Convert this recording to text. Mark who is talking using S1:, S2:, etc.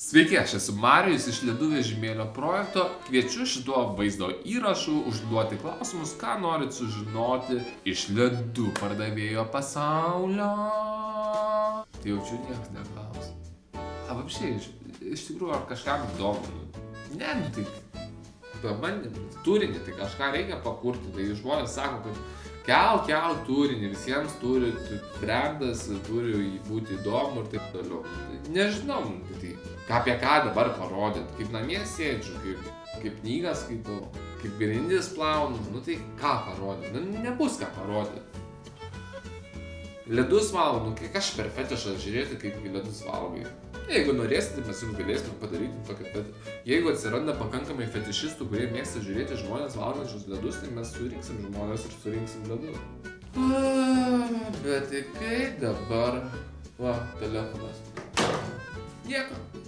S1: Sveiki, aš esu Marijus iš Ledų vežimėlio projekto. Kviečiu šituo vaizdo įrašu užduoti klausimus, ką norit sužinoti iš ledų pardavėjo pasaulio. Tai jaučiu, niekas neklaus. Apšiai, iš tikrųjų, ar kažkam įdomu? Ne, tai pabandėm, turinį, tai kažką reikia pakurti. Tai žmonės sako, kad kel turinį, visiems turi brandas, turi būti įdomu ir taip toliau. Nežinau, tai apie ką dabar parodyt, kaip namie sėdžiu, kaip knygas skaitau, kaip grindis plaunu, tai ką parodyt, nebus ką parodyt. Ledus valau, aš per fetišą žiūrėti, kaip ledus valgai. Jeigu norėsite, mes jums galėsime padaryti tokį fetišą. Jeigu atsiranda pakankamai fetišistų, kurie mėgsta žiūrėti žmonės valgančius ledus, tai mes surinksim žmonės ir surinksim ledus. Bet tai kaip dabar? Va, telefonas. Nieko.